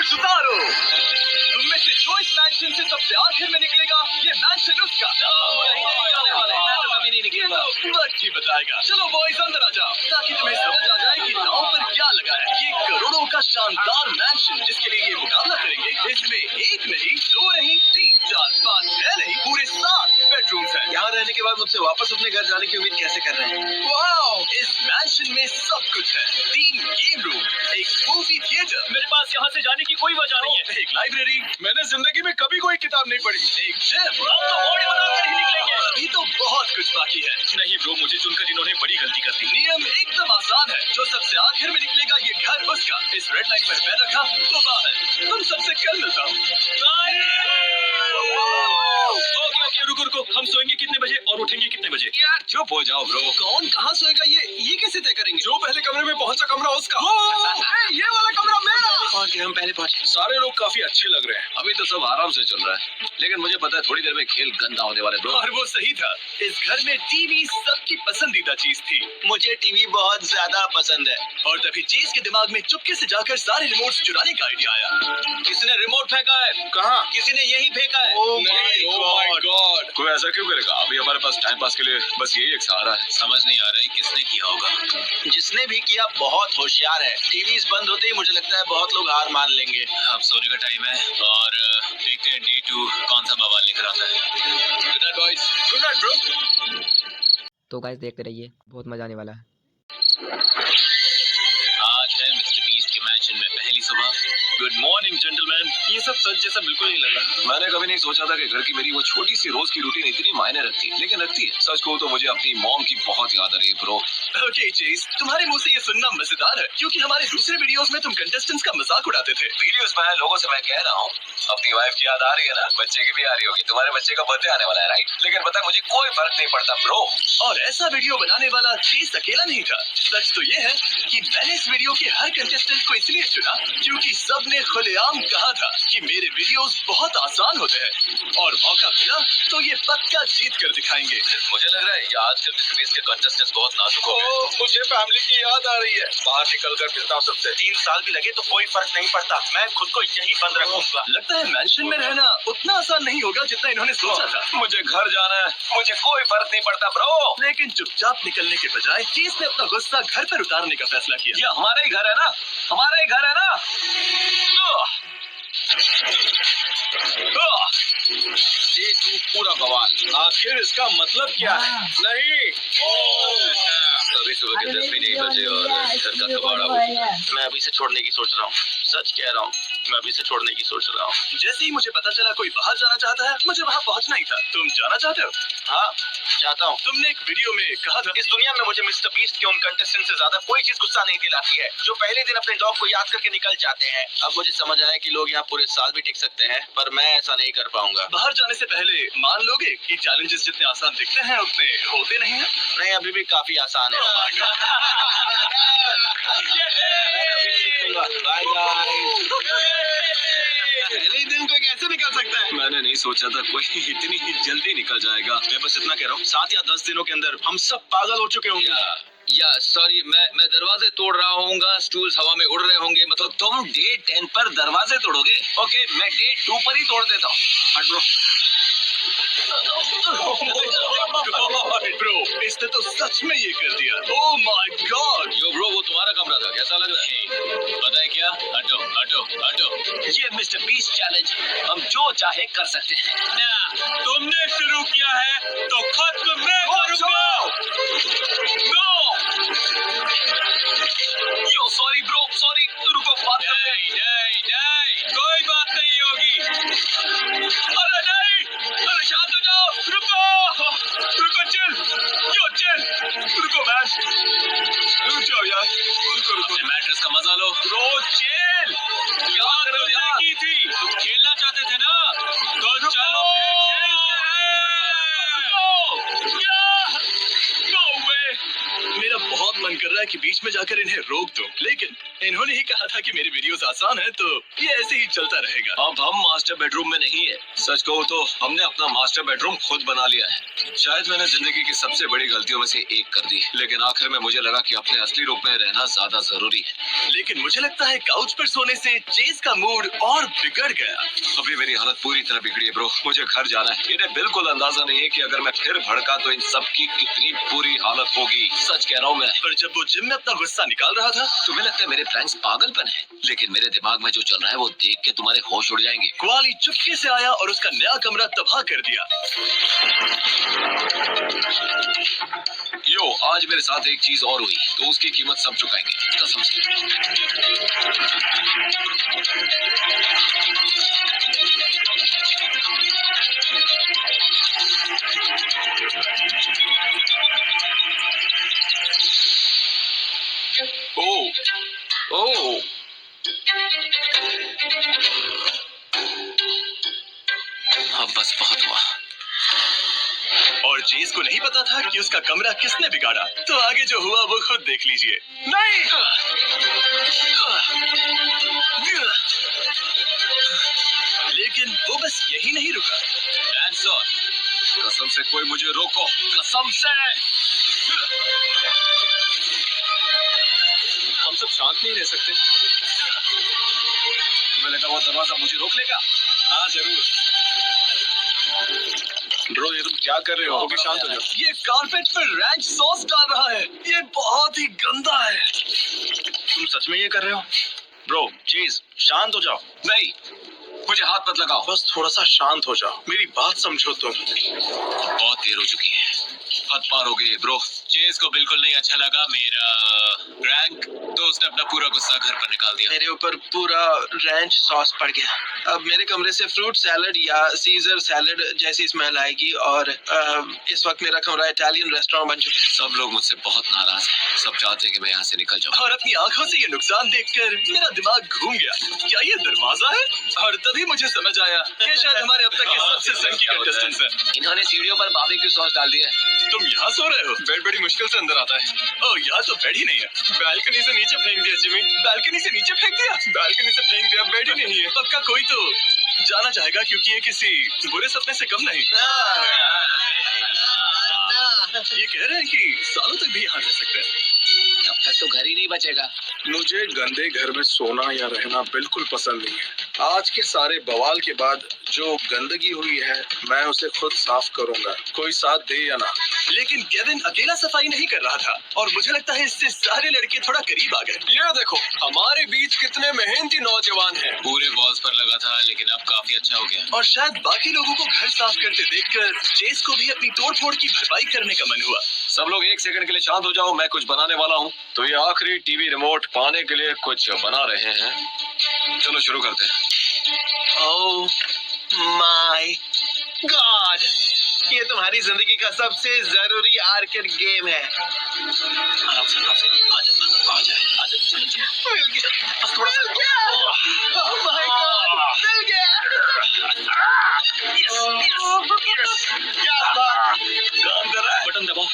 जोश उतारो। तुम में से जो इस मैंशन से सबसे आखिर में निकलेगा, ये मैंशन उसका। कहीं नहीं जाने वाले, मैं तो कभी नहीं निकलूंगा। वक्त ही बताएगा। चलो बॉयज अंदर आ जाओ, ताकि तुम्हें समझ आ जाए कि दांव पर क्या लगा है। ये करोड़ों का शानदार मैंशन जिसके लिए ये मुकाबला करेंगे, इसमें एक नहीं, दो नहीं, 3, 4, 5, 6 नहीं, पूरे 7 बेडरूम्स हैं। यहाँ रहने के बाद मुझसे वापस अपने घर जाने की उम्मीद कैसे कर रहे हैं? वाओ! इस मैंशन में सब कुछ है। 3 गेम रूम, एक मूवी थिएटर, मेरे पास यहाँ से जाने की कोई वजह नहीं है। एक लाइब्रेरी, मैंने जिंदगी में कभी कोई किताब नहीं पढ़ी। एक जिम। हम तो बॉडी बनाकर ही निकलेंगे। अभी तो बहुत कुछ बाकी है। नहीं ब्रो, मुझे चुनकर इन्होंने बड़ी गलती कर दी। नियम एकदम आसान है, जो सबसे आखिर में निकलेगा ये घर उसका। इस रेड लाइन पर पैर रखा तो बाहर। तुम सबसे कल मिलता हूँ। ओके, रुको, हम सोएंगे कितने बजे और उठेंगे कितने बजे? यार चुप हो जाओ ब्रो। कौन कहाँ सोएगा ये कैसे तय करेंगे? जो पहले कमरे में पहुंचा कमरा उसका। ये वाला कमरा मेरा। और हम पहले पहुंचे। सारे लोग काफी अच्छे लग रहे हैं। अभी तो सब आराम से चल रहा है, लेकिन मुझे पता है थोड़ी देर में खेल गंदा होने वाले ब्रो। और वो सही था। इस घर में टीवी सबकी पसंदीदा चीज थी। मुझे टीवी बहुत ज्यादा पसंद है। और तभी चेस के दिमाग में चुपके से जाकर सारे रिमोट्स चुराने का आइडिया आया। किसने रिमोट फेंका है? कहाँ? किसी ने यही फेंका है। Oh my God. कोई ऐसा क्यों करेगा? अभी हमारे पास टाइम पास के लिए बस यही एक सहारा है। समझ नहीं आ रहा है किसने किया होगा। जिसने भी किया बहुत होशियार है। टीवी बंद होते ही मुझे लगता है बहुत लोग हार मान लेंगे। अब सोने का टाइम है और देखते हैं डे 2 कौन सा बवाल लेकर आता है। Good night boys. Good night bro. तो गाइस देखते रहिए, बहुत मजा आने वाला है। आज है मिस्टर बीस्ट के मैंशन में पहली सुबह। Good morning gentleman. ये सब सच जैसा बिल्कुल नहीं लगा। मैंने कभी नहीं सोचा था कि घर की मेरी वो छोटी सी रोज की रूटीन इतनी मायने रखती, लेकिन रखती है। सच कहूं तो मुझे अपनी मॉम की बहुत याद आ रही है ब्रो। ओके चेस, तुम्हारे मुंह से ये सुनना मजेदार है, क्योंकि हमारे दूसरे वीडियोस में तुम कंटेस्टेंट्स का मजाक उड़ाते थे। वीडियोस में लोगों से मैं कह रहा हूँ, अपनी वाइफ की याद आ रही है ना? बच्चे की भी आ रही होगी। तुम्हारे बच्चे का बर्थडे आने वाला है राइट? लेकिन पता मुझे कोई फर्क नहीं पड़ता ब्रो। और ऐसा वीडियो बनाने वाला चेस अकेला नहीं था। सच तो ये है कि मैंने इस वीडियो के हर कंटेस्टेंट को इसलिए चुना क्योंकि सबने खुलेआम कहा था कि मेरे वीडियोस बहुत आसान होते हैं, और मौका मिला तो ये पक्का जीत कर दिखाएंगे। मुझे लग रहा है ये आजकल मिस्टर बीस्ट के कंटेस्टेंट्स बहुत नाजुक हो गए। मुझे फैमिली की याद आ रही है। बाहर निकल कर मिलता हूँ सबसे। 3 साल भी लगे तो कोई फर्क नहीं पड़ता। मैं खुद को यही बंद रखूंगा। लगता है मैंशन में रहना उतना आसान नहीं होगा जितना इन्होंने सोचा था। मुझे घर जाना है, मुझे कोई फर्क नहीं पड़ता ब्रो। लेकिन चुपचाप निकलने के बजाय चेस ने अपना गुस्सा घर पर उतारने का फैसला किया। ये हमारा ही घर है ना? हमारा ही घर है ना? ये तू पूरा बवाल। आखिर इसका मतलब क्या है? नहीं। अभी सुबह के 10 भी नहीं बजे और घर का कबाड़ा हो गया। मैं अभी से छोड़ने की सोच रहा हूँ। सच कह रहा हूँ, मैं अभी से छोड़ने की सोच रहा हूँ। जैसे ही मुझे पता चला कोई बाहर जाना चाहता है, मुझे वहाँ पहुँचना ही था। तुम जाना चाहते हो? हाँ, चाहता हूँ। तुमने एक वीडियो में कहा था, इस दुनिया में मुझे मिस्टर बीस्ट के उन कंटेस्टेंट से ज्यादा कोई चीज गुस्सा नहीं दिलाती है जो पहले दिन अपने डॉग को याद करके निकल जाते हैं। अब मुझे समझ आया कि लोग यहाँ पूरे साल भी टिक सकते हैं, पर मैं ऐसा नहीं कर पाऊंगा। बाहर जाने से पहले मान लोगे कि चैलेंजेस जितने आसान दिखते हैं उतने होते नहीं हैं? नहीं, अभी भी काफी आसान है। Bye guys. पहले ही दिन कोई कैसे निकल सकता है? मैंने नहीं सोचा था कोई इतनी जल्दी निकल जाएगा। मैं बस इतना कह रहा हूँ, 7 या 10 दिनों के अंदर हम सब पागल हो चुके होंगे। या सॉरी, मैं दरवाजे तोड़ रहा होऊंगा, स्टूल्स हवा में उड़ रहे होंगे। मतलब तुम डे 10 पर दरवाजे तोड़ोगे? ओके, मैं डे 2 पर ही तोड़ देता हूँ। हट ब्रो। ब्रो, इसने तो सच में ये कर दिया। Oh my God. Yo bro, वो तुम्हारा कमरा था, कैसा लग रहा है? पता है क्या? हटो हटो हटो। ये मिस्टर बीस्ट चैलेंज, हम जो चाहे कर सकते हैं ना। तुमने शुरू किया है तो खत्म मैं करूंगा। नो। यो सॉरी ब्रो, सॉरी। रुको, बात करते हैं। नहीं, कोई बात नहीं होगी। अरे नहीं, अरे शांत हो जाओ। रुको चिल। यो चिल। रुको मैच। रुक जाओ यार। रुको। अपने मैट्रेस का मजा लो। Bro chill. क्या कर रहे हो यार? की थी, तुम खेलना चाहते थे ना, तो चलो मेरा बहुत मन कर रहा है कि बीच में जाकर इन्हें रोक दूं, लेकिन इन्होंने ही कहा था कि मेरी वीडियोस आसान है, तो ये ऐसे ही चलता रहेगा। अब हम मास्टर बेडरूम में नहीं है। सच कहूँ तो हमने अपना मास्टर बेडरूम खुद बना लिया है। शायद मैंने जिंदगी की सबसे बड़ी गलतियों में से एक कर दी, लेकिन आखिर में मुझे लगा कि अपने असली रूप में रहना ज्यादा जरूरी है। लेकिन मुझे लगता है काउच पर सोने से चेस का मूड और बिगड़ गया। अभी मेरी हालत पूरी तरह बिगड़ी है ब्रो। मुझे घर जाना है। इन्हें बिल्कुल अंदाजा नहीं है कि अगर मैं फिर भड़का तो इन सब की कितनी बुरी हालत होगी। सच कह रहा हूँ मैं। पर जब वो जिम में अपना गुस्सा निकाल रहा था, तुम्हें लगता है मेरे प्रैंक्स पागलपन है, लेकिन मेरे दिमाग में जो चल रहा है वो देख के तुम्हारे होश उड़ जाएंगे। क्वाली चुपके से आया और उसका नया कमरा तबाह कर दिया। यो, आज मेरे साथ एक चीज और हुई तो उसकी कीमत सब चुकाएंगे, कसम से। ओह, ओह, अब बस बहुत हुआ। और चेस को नहीं पता था कि उसका कमरा किसने बिगाड़ा। तो आगे जो हुआ वो खुद देख लीजिए। नहीं, लेकिन वो बस यही नहीं रुका। डांसर, कसम से कोई मुझे रोको, कसम से। हम सब शांत नहीं रह सकते। तुम्हें लगा वो दरवाजा मुझे रोक लेगा? हाँ जरूर। ब्रो, ये तुम क्या कर रहे हो? ओके, शांत हो जाओ। ये कारपेट पर रैंच सॉस डाल रहा है। ये बहुत ही गंदा है। तुम सच में ये कर रहे हो? ब्रो, चीज, शांत हो जाओ। नहीं, मुझे हाथ मत लगाओ। बस थोड़ा सा शांत हो जाओ, मेरी बात समझो तुम। बहुत देर हो चुकी है, हद पार हो गई है ब्रो। चेस को बिल्कुल नहीं अच्छा लगा मेरा रैंक, तो उसने अपना पूरा गुस्सा घर पर निकाल दिया। मेरे ऊपर पूरा रैंच सॉस पड़ गया। अब मेरे कमरे से फ्रूट सैलड या सीजर सैलड जैसी स्मेल आएगी और इस वक्त मेरा कमरा इटालियन रेस्टोरेंट बन चुका है। सब लोग मुझसे बहुत नाराज हैं। सब चाहते हैं कि मैं यहाँ से निकल जाऊँ। और अपनी आंखों से ये नुकसान देखकर मेरा दिमाग घूम गया। क्या ये दरवाजा है? और तभी मुझे समझ आया कि शायद हमारे अब तक के सबसे संकी कंटेस्टेंट्स हैं। इन्होंने सीढ़ियों पर बारबेक्यू सॉस डाल दिया है। तुम यहाँ सो रहे हो? बेड बड़ी मुश्किल से अंदर आता है। ओह, यहाँ तो बेड ही नहीं है। बालकनी से नीचे फेंक दिया जिमी। बालकनी से नीचे फेंक दिया। बालकनी से फेंक दिया, बेड ही नहीं है। पक्का कोई तो जाना चाहेगा, क्योंकि ये किसी बुरे सपने से कम नहीं। ये कह रहे हैं कि सालों तक भी यहाँ रह सकते हैं। अब तक तो घर ही नहीं बचेगा। मुझे गंदे घर में सोना या रहना बिल्कुल पसंद नहीं है। आज के सारे बवाल के बाद जो गंदगी हुई है, मैं उसे खुद साफ करूंगा, कोई साथ दे या ना। लेकिन केविन अकेला सफाई नहीं कर रहा था, और मुझे लगता है इससे सारे लड़के थोड़ा करीब आ गए। ये देखो, हमारे बीच कितने मेहनती नौजवान हैं। पूरे वॉल्स पर लगा था, लेकिन अब काफी अच्छा हो गया। और शायद बाकी लोगों को घर साफ करते देखकर चेस को भी अपनी तोड़-फोड़ की भरपाई करने का मन हुआ। सब लोग एक सेकंड के लिए शांत हो जाओ, मैं कुछ बनाने वाला हूँ। तो ये आखिरी टीवी रिमोट पाने के लिए कुछ बना रहे हैं। चलो शुरू करते हैं। ओह माय गॉड, ये तुम्हारी जिंदगी का सबसे जरूरी आर्केड गेम है। आराम से, आराम से। आ जाए, चलो। मिल गया, बस थोड़ा सा। ओह माय गॉड, मिल गया। क्या बात, काम कर रहा है। बटन दबाओ।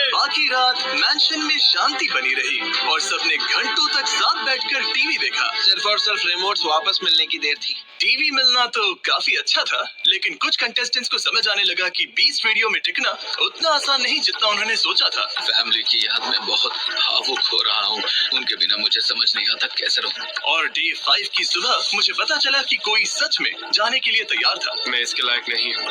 बाकी रात मैंशन में शांति बनी रही और सबने घंटों तक साथ बैठकर टीवी देखा। सिर्फ और सिर्फ रिमोट्स वापस मिलने की देर थी। टीवी मिलना तो काफी अच्छा था, लेकिन कुछ कंटेस्टेंट्स को समझ आने लगा कि 20 वीडियो में टिकना उतना आसान नहीं जितना उन्होंने सोचा था। फैमिली की याद में बहुत भावुक हो रहा हूँ। उनके बिना मुझे समझ नहीं आता कैसे रहूं। और डे 5 की सुबह मुझे पता चला कि कोई सच में जाने के लिए तैयार था। मैं इसके लायक नहीं हूँ।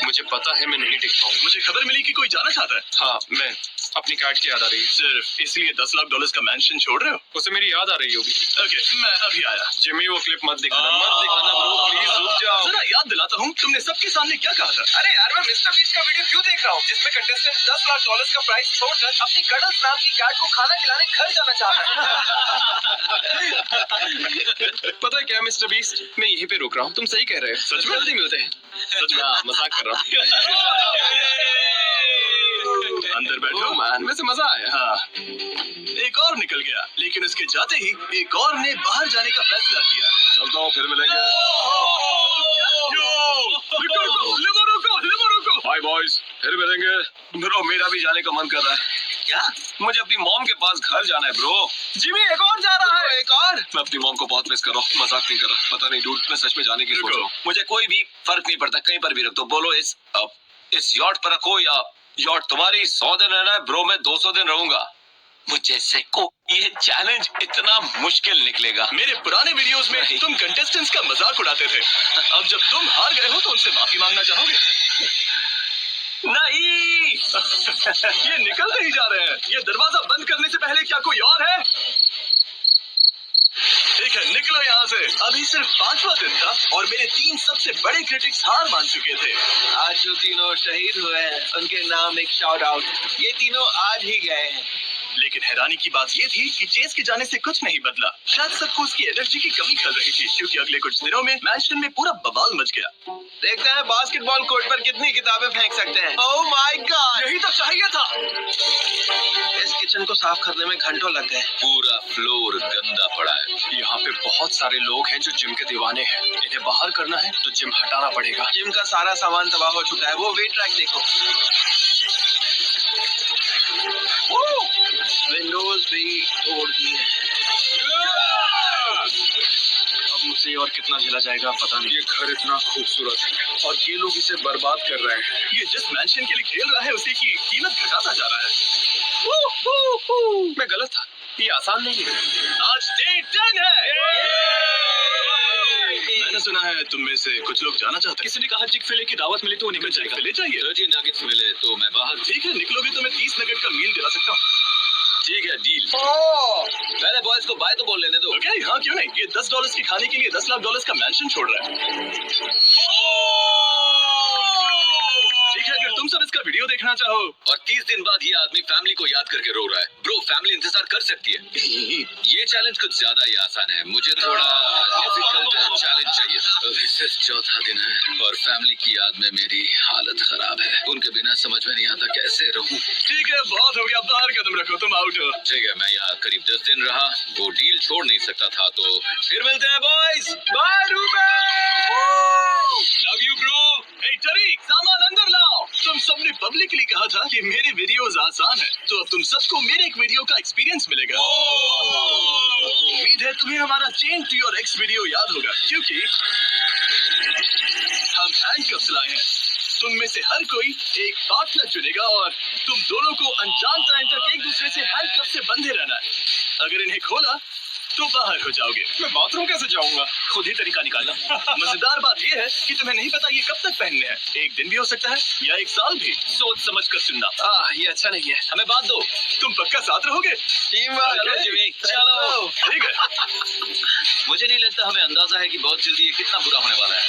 मुझे पता है मैं नहीं टिक पाऊंगा। मुझे खबर मिली कि कोई जाना चाहता है। हाँ, मैं अपनी कार्ड की याद आ रही है। सिर्फ इसलिए $10 लाख का मैंशन छोड़ रहे हो? उसे मेरी याद आ रही होगी। ओके, मैं अभी आया। जिमी, वो क्लिप मत दिखाना, मत दिखाना ब्रो, प्लीज रुक जाओ। जरा याद दिलाता हूँ, तुमने सबके सामने क्या कहा था? अरे यार, मैं मिस्टर बीस्ट का वीडियो क्यों देख रहा हूँ जिसमें कंटेस्टेंट $10 लाख का प्राइस छोड़कर अपनी कडल्स नाम की कैट को खाना खिलाने घर जाना चाहता है। पता है क्या मिस्टर बीस्ट, मैं यहीं पे रुक रहा हूँ। तुम सही कह रहे हो। सच में? जल्दी मिलते हैं। सच में? हाँ, मजाक कर रहा हूँ। अंदर बैठो। मैन, वैसे मजा आया। हाँ, एक और निकल गया, लेकिन उसके जाते ही एक और ने बाहर जाने का फैसला किया। चलता हूँ, फिर मिलेंगे। रुको, रुको, रुको, रुको। बाय बॉयज, फिर मिलेंगे। ब्रो, मेरा भी जाने का मन कर रहा है। क्या? मुझे अपनी मॉम के पास घर जाना है ब्रो। जिमी एक और जा रहा है। एक और मैं अपनी मॉम को बहुत मिस कर रहा हूँ, मजाक नहीं कर रहा। पता नहीं डूड, मैं सच में जाने की सोच रहा हूँ। मुझे कोई भी फर्क नहीं पड़ता, कहीं पर भी रख दो। बोलो इस यॉट पर रखो या यॉट तुम्हारी 100 दिन रहना है ब्रो, मैं 200 दिन रहूंगा। मुझे से को ये चैलेंज इतना मुश्किल निकलेगा। मेरे पुराने वीडियोस में तुम कंटेस्टेंट्स का मजाक उड़ाते थे। अब जब तुम हार गए हो तो उनसे माफी मांगना चाहोगे? नहीं। ये निकलते ही जा रहे हैं। ये दरवाजा बंद करने से पहले क्या कोई और है? ठीक है, निकलो यहाँ से। अभी सिर्फ 5वां दिन था और मेरे 3 सबसे बड़े क्रिटिक्स हार मान चुके थे। आज जो तीनों शहीद हुए हैं उनके नाम एक शाउट आउट। ये तीनों आज ही गए हैं। लेकिन हैरानी की बात ये थी कि चेस के जाने से कुछ नहीं बदला। शायद सबको उसकी एनर्जी की कमी खल रही थी, क्योंकि अगले कुछ दिनों में मैंशन में पूरा बवाल मच गया। देखते हैं बास्केटबॉल कोर्ट पर कितनी किताबें फेंक सकते हैं। ओह माय गॉड, यही तो चाहिए था। इस किचन को साफ करने में घंटों लग गए। पूरा फ्लोर गंदा पड़ा है। यहाँ पे बहुत सारे लोग हैं जो जिम के दीवाने हैं। इन्हें बाहर करना है तो जिम हटाना पड़ेगा। जिम का सारा सामान तबाह हो चुका है। वो वेट ट्रैक देखो। विंडोज भी तोड़ दिए। अब मुझसे और कितना झेला जाएगा पता नहीं। ये घर इतना खूबसूरत है और ये लोग इसे बर्बाद कर रहे हैं। ये जिस मैंशन के लिए खेल रहा है उसी की कीमत घटाता जा रहा है। मैं गलत था, ये आसान नहीं है। आज डे 10 है। मैंने सुना है तुम में से कुछ लोग जाना चाहते हैं। किसी ने कहा चिक फिले की दावत मिली तो वो निकल जाएगा। ले चाहिए। 30 नगेट्स मिले तो मैं बाहर। ठीक है, निकलोगे तो मैं 30 नगेट का मील दिला सकता हूँ। ठीक है, डील। पहले बॉयज को बाय तो बोल लेने दो। ओके, हाँ क्यों नहीं। ये $10 के खाने के लिए $10 लाख का मैंशन छोड़ रहा है। ठीक है, अगर तुम सब इसका वीडियो देखना चाहो। और 30 दिन बाद ये आदमी फैमिली को याद करके रो रहा है। ब्रो, फैमिली इंतजार कर सकती है। ये चैलेंज कुछ ज्यादा ही आसान है। मुझे थोड़ा डिफिकल्ट चैलेंज चाहिए। अभी सिर्फ 4था दिन है और फैमिली की याद में मेरी हालत खराब है। उनके बिना समझ में नहीं आता कैसे रहूं। ठीक है, बहुत हो गया। बाहर कदम रखो, तुम आउट हो। ठीक है, मैं यहाँ करीब 10 दिन रहा। वो डील छोड़ नहीं सकता था, तो फिर मिलते हैं boys. Bye Reuben. Love you bro. Hey टरीक, सामान अंदर लाओ। तुम सबने पब्लिकली कहा था कि मेरे वीडियोस आसान है, तो अब तुम सबको मेरे एक वीडियो का एक्सपीरियंस मिलेगा। उम्मीद है तुम्हें हमारा chain to your ex video याद होगा, क्योंकि हम हैंडकफ्स लाए हैं। तुम में से हर कोई एक पार्टनर चुनेगा और तुम दोनों को अनजान टाइम तक एक दूसरे से हैंडकफ से बंधे रहना है। अगर इन्हें खोला तो बाहर हो जाओगे। मैं बाथरूम कैसे जाऊंगा? खुद ही तरीका निकालना। मजेदार बात यह है कि तुम्हें नहीं पता ये कब तक पहनने हैं। एक दिन भी हो सकता है या 1 साल भी। सोच समझ कर सुनना। ये अच्छा नहीं है। हमें बात दो। तुम पक्का साथ रहोगे? Team work. चलो जिमी, चलो। ठीक है। मुझे नहीं लगता हमें अंदाजा है कि बहुत जल्दी ये कितना बुरा होने वाला है।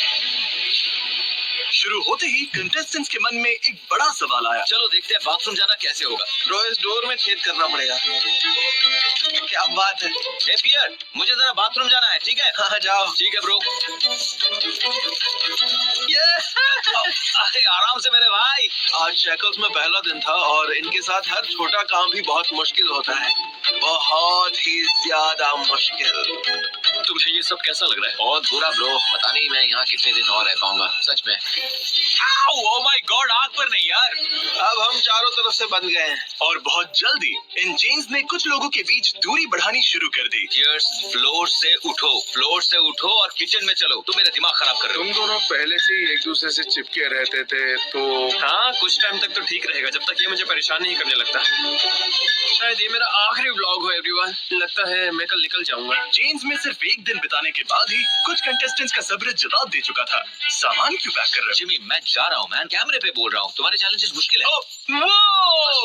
शुरू होते ही कंटेस्टेंट्स के मन में एक बड़ा सवाल आया। चलो देखते हैं बाथरूम जाना कैसे होगा। ब्रो, इस डोर में छेद करना पड़ेगा। क्या बात है। ए पियर, मुझे जरा बाथरूम जाना है, ठीक है? हाँ जाओ। ठीक है ब्रो। ये अरे आराम से मेरे भाई। आज शैकल्स में पहला दिन था और इनके साथ हर छोटा काम भी बहुत मुश्किल होता है। बहुत ही ज्यादा मुश्किल। तुम्हें ये सब कैसा लग रहा है? बहुत बुरा ब्रो, पता नहीं मैं यहाँ कितने दिन और रह पाऊंगा, सच में। ओह माय गॉड, आग पर नहीं यार। अब हम चारों तरफ से बंध गए हैं। और बहुत जल्दी इन जेन्स ने कुछ लोगों के बीच दूरी बढ़ानी शुरू कर दी। Cheers, फ्लोर से उठो और किचन में चलो। तुम मेरा दिमाग खराब कर रहे हो। तुम दोनों पहले से ही एक दूसरे से चिपके रहते थे, तो हाँ, कुछ टाइम तक तो ठीक रहेगा, जब तक ये मुझे परेशान नहीं करने लगता। शायद ये मेरा आखिरी व्लॉग हो एवरीवन। लगता है मैं कल निकल जाऊंगा। जेन्स में सिर्फ एक दिन बिताने के बाद ही कुछ कंटेस्टेंट्स का सब्र जवाब दे चुका था। सामान क्यों पैक कर रहे हो? जिमी, मैं जा रहा हूँ मैन, कैमरे पे बोल रहा हूँ। तुम्हारे चैलेंजेस मुश्किल है।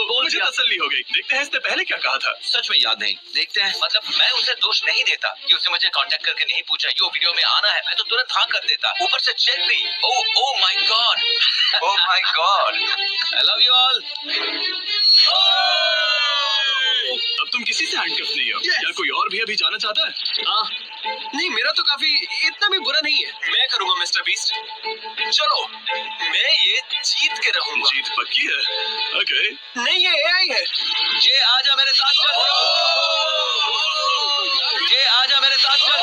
बोल मुझे तसल्ली हो गई। देखते हैं इसने पहले क्या कहा था। सच में याद नहीं। देखते हैं। मतलब मैं उसे दोष नहीं देता कि उसने मुझे कांटेक्ट करके नहीं पूछा यो वीडियो में आना है, मैं तो तुरंत हाँ कर देता। ऊपर से चेक भी। Oh my God. Oh my God. I love you all. अब तुम किसी से हैंडकफ नहीं हो। क्या कोई और भी अभी जाना चाहता है? हाँ, नहीं मेरा तो काफी इतना भी बुरा नहीं है। मैं करूंगा मिस्टर बीस्ट। चलो, मैं ये जीत के रहूंगा। जीत पक्की है। ओके। नहीं, ये AI है। ये आजा मेरे साथ चल। ये आजा मेरे साथ चल।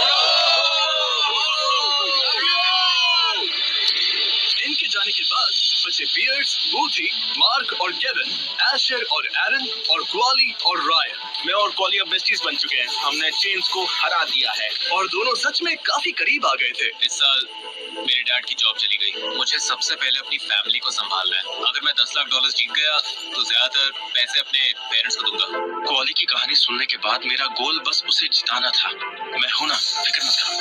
इनके जाने के बाद बचे पियर्स, बूथी, मार्क और केविन, एशर और एरन और क्वाली और रायन। मैं और कॉली अब बेस्टीज बन चुके हैं। हमने चेन्स को हरा दिया है और दोनों सच में काफी करीब आ गए थे। इस साल मेरे डैड की जॉब चली गई। मुझे सबसे पहले अपनी फैमिली को संभालना है। अगर मैं $10 लाख जीत गया तो ज्यादातर पैसे अपने पेरेंट्स को दूंगा। कॉली की कहानी सुनने के बाद मेरा गोल बस उसे जिताना था। मैं हूं ना, फिक्र मत करो।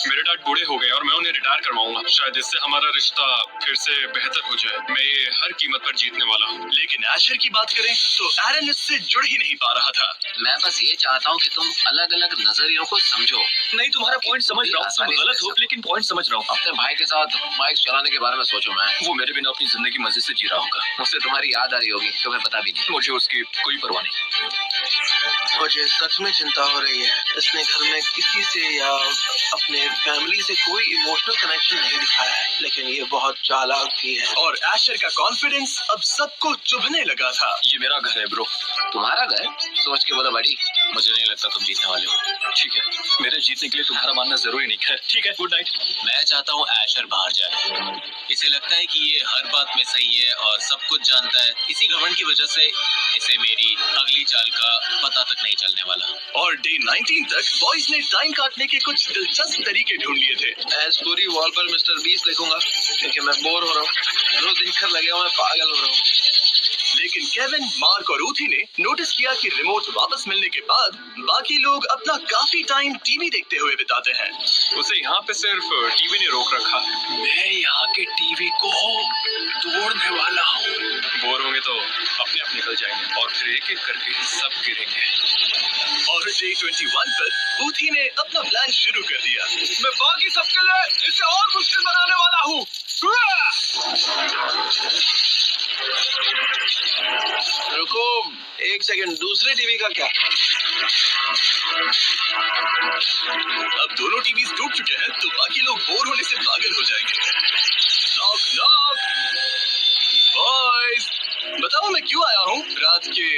मेरे डैड बूढ़े हो गए और मैं उन्हें रिटायर करवाऊंगा। शायद इससे हमारा रिश्ता फिर से बेहतर हो जाए। मैं ये हर कीमत पर जीतने वाला हूँ। लेकिन एशर की बात करें तो एरन इससे जुड़ ही नहीं पा रहा था। मैं बस ये चाहता हूँ कि तुम अलग अलग नजरियों को समझो। नहीं, तुम्हारा पॉइंट समझ रहा हूँ। तुम गलत हो, लेकिन पॉइंट समझ रहा हूँ। अपने भाई के साथ बाइक चलाने के बारे में सोचो। मैं वो मेरे बिना अपनी जिंदगी मजे से जी रहा होगा। मुझसे तुम्हारी याद आ रही होगी, तुम्हें पता भी नहीं। मुझे उसकी कोई परवाह नहीं। मुझे सच में चिंता हो रही है। इसने घर में किसी से या अपने फैमिली से कोई इमोशनल कनेक्शन नहीं दिखाया है, लेकिन ये बहुत चालाक भी है। और एशर का कॉन्फिडेंस अब सबको चुभने लगा था। ये मेरा घर है ब्रो। तुम्हारा घर? सोच के बोलो बड़ी। मुझे नहीं लगता तुम जीतने वाले हो। ठीक है, मेरे जीतने के लिए तुम्हारा मानना जरूरी नहीं है। ठीक है, गुड नाइट। मैं चाहता हूँ एशर बाहर जाए। इसे लगता है कि ये हर बात में सही है और सब कुछ जानता है। इसी घमंड की वजह से इसे मेरी अगली चाल का पता तक नहीं चलने वाला। और डे 19 तक बॉयज ने टाइम काटने के कुछ दिलचस्प तरीके ढूंढ लिए थे। एज पूरी वॉल पर मिस्टर बीस लिखूंगा क्योंकि मैं बोर हो रहा हूँ। रोज देखकर लगे मैं पागल हो रहा हूँ। लेकिन केविन, मार्क और ऊथी ने नोटिस किया कि रिमोट वापस मिलने के बाद बाकी लोग अपना काफी टाइम टीवी देखते हुए बिताते हैं। उसे यहाँ पे सिर्फ टीवी ने रोक रखा। मैं यहाँ के टीवी को तोड़ने वाला हूँ। बोर होंगे तो अपने आप निकल जाएंगे और फिर एक एक करके सब गिरेंगे। और डे 21 पर ऊथी ने अपना प्लान शुरू कर दिया। मैं बाकी सबके लिए इसे और मुश्किल बनाने वाला हूँ। रुको एक सेकंड, दूसरे टीवी का क्या? अब दोनों टीवीज टूट चुके हैं तो बाकी लोग बोर होने से पागल हो जाएंगे। Knock knock. बॉयज, बताओ मैं क्यों आया हूँ रात के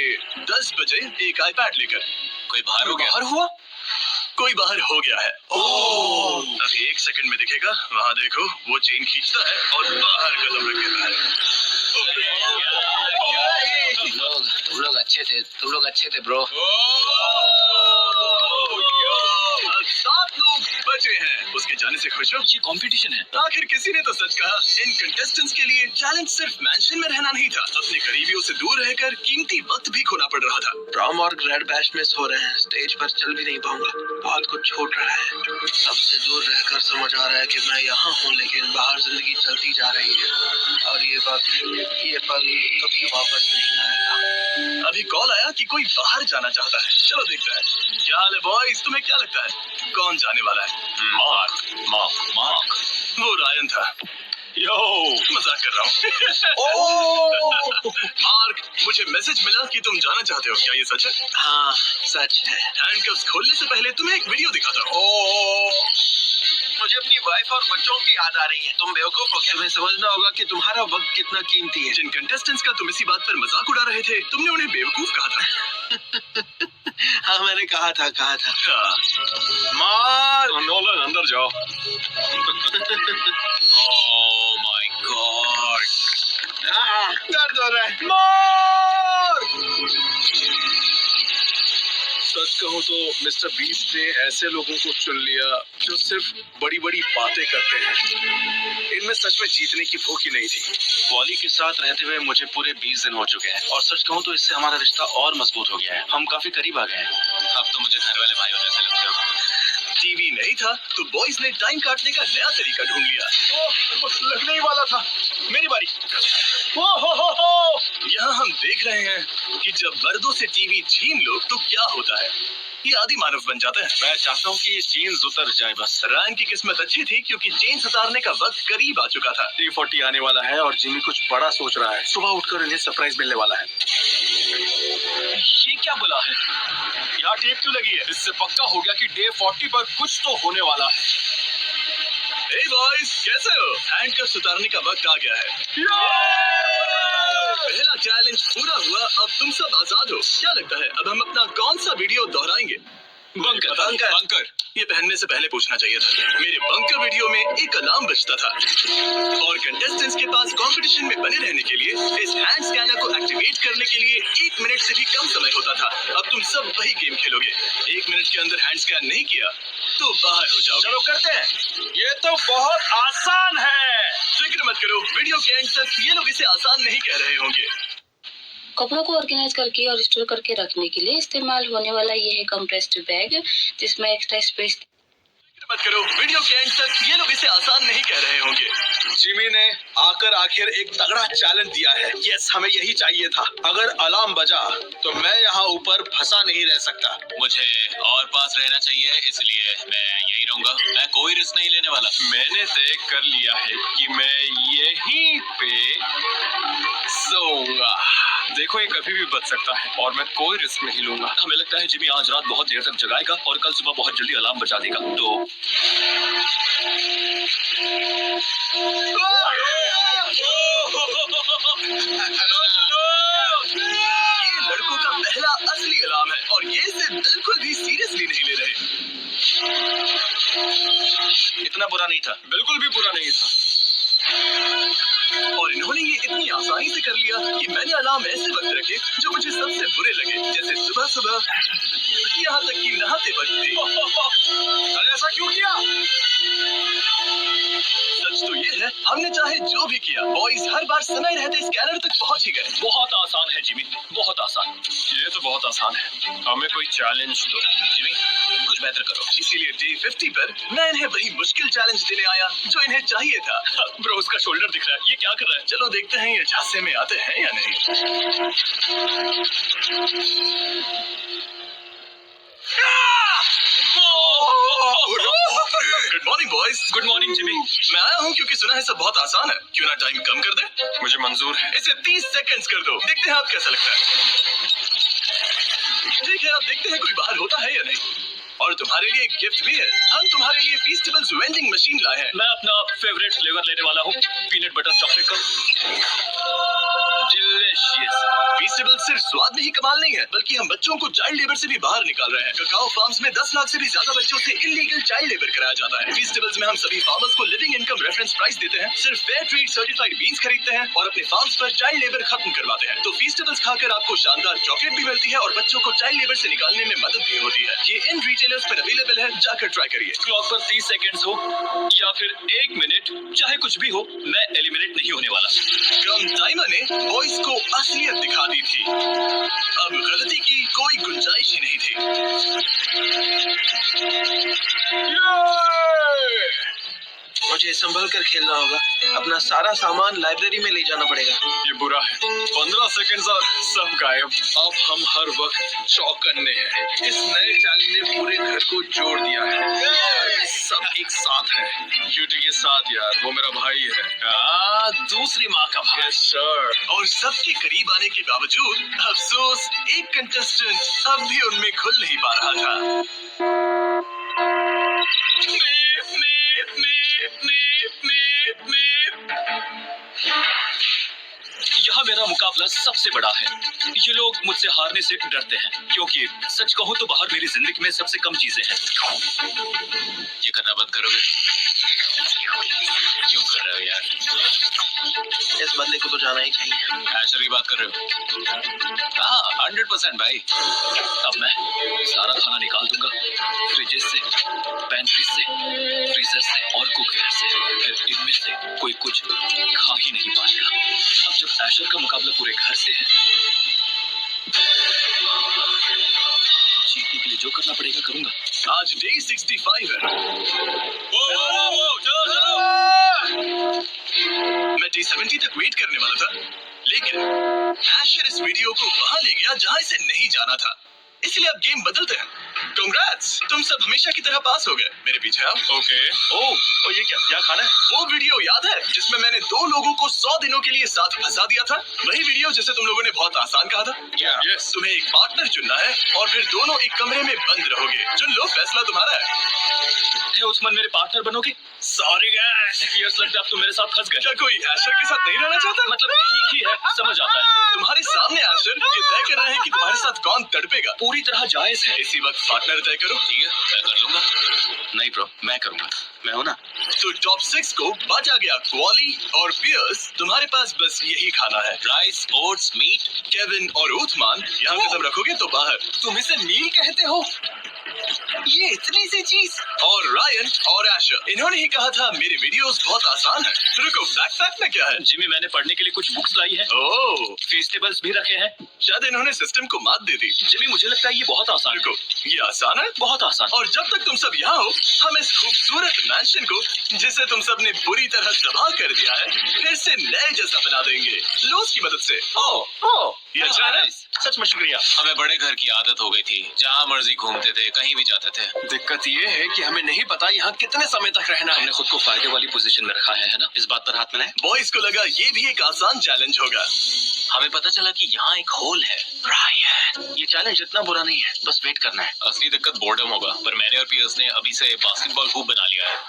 10 बजे एक आईपैड लेकर? कोई बाहर हो गया? बाहर हुआ? कोई बाहर हो गया है। ओह, अभी 1 सेकंड में दिखेगा। वहाँ देखो, वो चेन खींचता है और बाहर कदम रख देता है। तुम लोग अच्छे थे ब्रो। अब 7 लोग बचे हैं। उसके जाने से खुश हो? ये कंपटीशन है। आखिर किसी ने तो सच कहा। इन कंटेस्टेंट्स के लिए चैलेंज सिर्फ मैंशन में रहना नहीं था, अपने करीबियों से दूर रहकर कीमती वक्त भी खोना पड़ रहा था। टॉम और ग्रैड बैश मिस हो रहे हैं। स्टेज पर चल भी नहीं पाऊंगा, बहुत कुछ छूट रहा है। सबसे दूर रहकर समझ आ रहा है कि मैं यहाँ हूँ, लेकिन बाहर जिंदगी चलती जा रही है और ये पल कभी वापस नहीं आएगा। अभी कॉल आया कि कोई बाहर जाना चाहता है। चलो देखते हैं। क्या हाल है बॉयज? तुम्हें क्या लगता है कौन जाने वाला है? मार्क। वो रायन था। यो, मजाक कर रहा हूँ। मार्क, मुझे मैसेज मिला कि तुम जाना चाहते हो। क्या ये सच है? हाँ सच है। हैंडकफ्स खोलने से पहले तुम्हें एक वीडियो दिखाता हूँ। मुझे अपनी वाइफ और बच्चों की याद आ रही है। तुम बेवकूफ हो क्या? तुम्हें समझना होगा कि तुम्हारा वक्त कितना कीमती है। जिन कंटेस्टेंट्स का तुम इसी बात पर मजाक उड़ा रहे थे, तुमने उन्हें बेवकूफ कहा था। हाँ मैंने कहा था। हाँ। मार नोलन अंदर जाओ। Oh my God. दर्द हो रहा है। सच कहूँ तो मिस्टर बीस्ट ने ऐसे लोगों को चुन लिया जो सिर्फ बड़ी बड़ी बातें करते हैं। इनमें सच में जीतने की भूख ही नहीं थी। कॉली के साथ रहते हुए मुझे पूरे 20 दिन हो चुके हैं और सच कहूँ तो इससे हमारा रिश्ता और मजबूत हो गया है। हम काफी करीब आ गए हैं। अब तो मुझे घर वाले भाई होने से लगते हो। टीवी नहीं था तो बॉयज ने टाइम काटने का नया तरीका ढूंढ लिया। लगने ही वाला था। मेरी बारी। यहाँ हम देख रहे हैं कि जब मर्दों से टीवी छीन लो तो क्या होता है। ये आदि मानव बन जाता है। मैं चाहता हूँ कि ये जीन्स उतर जाए बस। रायन की किस्मत अच्छी थी क्योंकि चेन उतारने का वक्त करीब आ चुका था। T40 आने वाला है और जिमी कुछ बड़ा सोच रहा है। सुबह उठकर इन्हें सरप्राइज मिलने वाला है। ये क्या बुला है? यहाँ टेप क्यों लगी है? इससे पक्का हो गया कि डे 40 पर कुछ तो होने वाला है। हे बॉयज, कैसे हो? हैंडकफ्स उतारने का वक्त आ गया है। पहला चैलेंज पूरा हुआ। अब तुम सब आजाद हो। क्या लगता है अब हम अपना कौन सा वीडियो दोहराएंगे? बंकर। ये पहनने से पहले पूछना चाहिए था। मेरे बंकर वीडियो में एक अलार्म बजता था और कंटेस्टेंट्स के पास कंपटीशन में बने रहने के लिए इस हैंड स्कैनर को एक्टिवेट करने के लिए 1 मिनट से भी कम समय होता था। अब तुम सब वही गेम खेलोगे। 1 मिनट के अंदर हैंड स्कैन नहीं किया तो बाहर हो जाओगे। चलो करते हैं। ये तो बहुत आसान है। फिक्र मत करो, वीडियो के एंड तक ये लोग इसे आसान नहीं कह रहे होंगे। कपड़ों को ऑर्गेनाइज करके और स्टोर करके रखने के लिए इस्तेमाल होने वाला ये है कंप्रेस्ड बैग, जिसमें एक्स्ट्रा स्पेस। मत करो, वीडियो के एंड तक ये लोग इसे आसान नहीं कह रहे होंगे। जिमी ने आखिर एक तगड़ा चैलेंज दिया है। यस, हमें यही चाहिए था। अगर अलार्म बजा तो मैं यहाँ ऊपर फंसा नहीं रह सकता। मुझे और पास रहना चाहिए, इसलिए मैं यही रहूंगा। मैं कोई रिस्क नहीं लेने वाला। मैंने तय कर लिया है कि मैं यहीं पे सोऊंगा। देखो, ये कभी भी बच सकता है और मैं कोई रिस्क नहीं लूंगा। हमें लगता है जिमी आज रात बहुत देर तक जगाएगा और कल सुबह बहुत जल्दी अलार्म बजा देगा। तो ये लड़कों का पहला असली अलार्म है और ये इसे बिल्कुल भी सीरियसली नहीं ले रहे। इतना बुरा नहीं था। बिल्कुल भी बुरा नहीं था। और इन्होंने ये इतनी आसानी से कर लिया कि मैंने अलार्म ऐसे वक्त रखे जो मुझे सबसे बुरे लगे, जैसे सुबह सुबह, यहाँ तक कि नहाते वक्त भी। अरे ऐसा क्यों किया? सच तो ये है, हमने चाहे जो भी किया, बॉयज हर बार समय रहते स्कैनर तक पहुंच ही गए। बहुत आसान है जिमी, बहुत आसान। ये तो बहुत आसान है। हमें कोई चैलेंज दो। जिमी, कुछ बेहतर करो। इसीलिए डे 50 पर मैं इन्हें वही मुश्किल चैलेंज देने आया जो इन्हें चाहिए था। ब्रो, उसका शोल्डर दिख रहा है। ये क्या कर रहा है? चलो देखते हैं ये झांसे में आते हैं या नहीं। Good morning boys. Good morning Jimmy. मैं आया हूँ क्योंकि सुना है सब बहुत आसान है। क्यों ना टाइम कम कर दे? मुझे मंजूर है। इसे 30 सेकंड्स कर दो। देखते हैं आप कैसा लगता है। ठीक है, अब देखते हैं कोई बाहर होता है या नहीं। और तुम्हारे लिए एक गिफ्ट भी है। हम तुम्हारे लिए फीस्टेबल्स वेंडिंग मशीन लाए हैं। मैं अपना फेवरेट फ्लेवर लेने वाला हूँ, पीनट बटर चॉकलेट का। डिलीशियस। फीस्टेबल्स सिर्फ स्वाद में ही कमाल नहीं है, बल्कि हम बच्चों को चाइल्ड लेबर से भी बाहर निकाल रहे हैं। ककाओ फार्म्स में 10 लाख से भी ज्यादा बच्चों से इलीगल चाइल्ड लेबर कराया जाता है। फीस्टेबल्स में हम सभी फार्मर्स को लिविंग इनकम रेफरेंस प्राइस देते हैं, सिर्फ फेयर ट्रेड सर्टिफाइड बीन्स खरीदते हैं और अपने फार्म्स पर चाइल्ड लेबर खत्म करवाते हैं। तो फीस्टेबल्स खाकर आपको शानदार चॉकलेट भी मिलती है और बच्चों को चाइल्ड लेबर से निकालने में मदद भी होती है। ये इन रिटेलर्स पर अवेलेबल है, जाकर ट्राई करिए। क्लॉक पर 30 सेकंड्स हो या फिर 1 मिनट, चाहे कुछ भी हो, मैं एलिमिनेट नहीं होने वाला। कम टाइमर ने बॉयज को असलियत दिखा दी थी। अब गलती की कोई गुंजाइश ही नहीं थी। मुझे संभल कर खेलना होगा। अपना सारा सामान लाइब्रेरी में ले जाना पड़ेगा। ये बुरा है। 15 सेकंड्स और सब गायब। अब हम हर वक्त चौकन्ने हैं। इस नए चैलेंज ने पूरे घर को जोड़ दिया है। सब एक साथ है। यूटी के साथ यार, वो मेरा भाई है। दूसरी माँ का भाई। Yes sir. और सबके करीब आने के बावजूद अफसोस, एक कंटेस्टेंट अब भी उनमें खुल नहीं पा रहा था। यहाँ मेरा मुकाबला सबसे बड़ा है। ये लोग मुझसे हारने से डरते हैं, क्योंकि सच कहूँ तो बाहर मेरी जिंदगी में सबसे कम चीजें हैं। ये करना बंद करोगे? क्यों कर रहे हो यार? इस बदले को तो जाना ही चाहिए। ऐशर की बात कर रहे हो? हाँ, 100% भाई। अब मैं सारा खाना निकाल दूंगा, फ्रिजेस से, पेंट्री से, फ्रीजर से और कुकवेयर से। फिर इनमें से कोई कुछ खा ही नहीं पाएगा। अब जब ऐशर का मुकाबला पूरे घर से है, जीतने के लिए जो करना पड़ेगा करूंगा। आज डे 65 है। मैं डे 70 तक वेट करने वाला था, लेकिन ऐशर इस वीडियो को वहां ले गया जहां इसे नहीं जाना था। इसलिए अब गेम बदलते हैं। कांग्रेट्स, तुम सब हमेशा की तरह पास हो गए। मेरे पीछे आओ। ओके। ओ ये क्या खाना है? वो वीडियो याद है जिसमें मैंने 2 लोगों को 100 दिनों के लिए साथ फंसा दिया था? वही वीडियो जिसे तुम लोगों ने बहुत आसान कहा था। यस। तुम्हें एक पार्टनर चुनना है और फिर दोनों एक कमरे में बंद रहोगे। चुन लो, फैसला तुम्हारा है। उस्मान मेरे पार्टनर बनोगे? सॉरी गाइस, यस, लगता है अब तुम मेरे साथ फंस गए। क्या कोई ऐशर के साथ नहीं रहना चाहता? मतलब ठीक ही है, समझ आता है। तुम्हारे सामने ऐशर ये तय कर रहे हैं कि तुम्हारे साथ कौन तड़पेगा। पूरी तरह जायज है। इसी वक्त पार्टनर तय करो। ठीक है, मैं कर लूंगा। नहीं ब्रो, मैं करूंगा, मैं हूं ना। तो टॉप 6 को बांटा गया क्वाली और पियर्स। तुम्हारे पास बस यही खाना है। Rice, oats, meet. केविन और उथमान यहाँ कदम रखोगे तो बाहर। तुम इसे मील कहते हो? ये इतनी सी चीज। और रायन और एशर, इन्होंने ही कहा था मेरे वीडियोस बहुत आसान है। रुको, बैकपैक में क्या है? जिमी, मैंने पढ़ने के लिए कुछ बुक्स लाई है, ओह, फेस्टिवल्स भी रखे हैं। शायद इन्होंने सिस्टम को मात दे दी। जिमी, मुझे लगता है ये बहुत आसान है। रुको, ये आसान है? बहुत आसान। और जब तक तुम सब यहाँ हो, हम इस खूबसूरत मैंशन को, जिसे तुम सब ने बुरी तरह तबाह कर दिया है, फिर से नए जैसा बना देंगे लोस की मदद से। ओह, ये अच्छा है? सच में शुक्रिया। हमें बड़े घर की आदत हो गई थी, जहाँ मर्जी घूमते थे, कहीं भी जाते थे। दिक्कत ये है कि हमें नहीं पता यहाँ कितने समय तक रहना है। हमने खुद को फायदे वाली पोजीशन में रखा है ना? इस बात पर हाथ मिलाएं। बॉयज को लगा ये भी एक आसान चैलेंज होगा। हमें पता चला कि यहाँ एक होल है। ब्रायन, ये चैलेंज इतना बुरा नहीं है, बस वेट करना है। असली दिक्कत बोर्डम होगा, पर मैंने और पियर्स ने अभी से बास्केटबॉल खूब बना लिया है।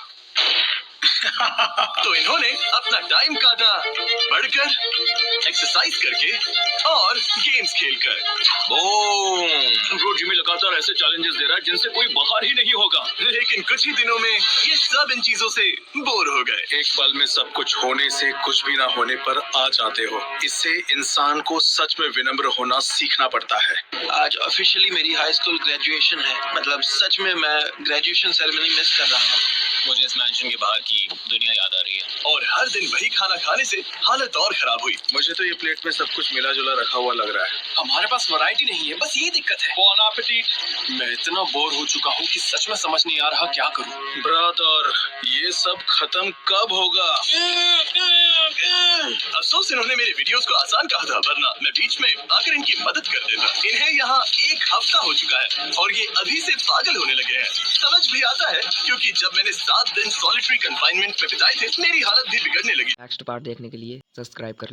तो इन्होंने अपना टाइम काटा पढ़कर, एक्सरसाइज करके और गेम्स खेलकर। ब्रो, जिमी लगातार ऐसे चैलेंजेस दे रहा है जिनसे कोई बाहर ही नहीं होगा। लेकिन कुछ ही दिनों में ये सब इन चीजों से बोर हो गए। एक पल में सब कुछ होने से कुछ भी ना होने पर आ जाते हो। इससे इंसान को सच में विनम्र होना सीखना पड़ता है। आज ऑफिशियली मेरी हाई स्कूल ग्रेजुएशन है। मतलब सच में मैं ग्रेजुएशन सेरेमनी मिस कर रहा हूँ। मुझे इस मैंशन के बाहर की दुनिया याद आ रही है। और हर दिन वही खाना खाने से हालत और खराब हुई। मुझे तो ये प्लेट में सब कुछ मिला जुला रखा हुआ लग रहा है। हमारे पास वैरायटी नहीं है, बस ये दिक्कत है। बॉन एपेटिट। मैं इतना बोर हो चुका हूँ कि सच में समझ नहीं आ रहा क्या करूँ। ब्रदर, ये सब खत्म कब होगा? अफसोस इन्होंने मेरे वीडियोस को आसान कहा था, वरना मैं बीच में आकर इनकी मदद कर देता। इन्हें यहाँ 1 हफ्ता हो चुका है और ये अभी से पागल होने लगे हैं। समझ भी आता है, क्योंकि जब मैंने 7 दिन सॉलिटरी कंफाइनमेंट में बिताए थे, मेरी हालत भी बिगड़ने लगी। नेक्स्ट पार्ट देखने के लिए सब्सक्राइब कर लो।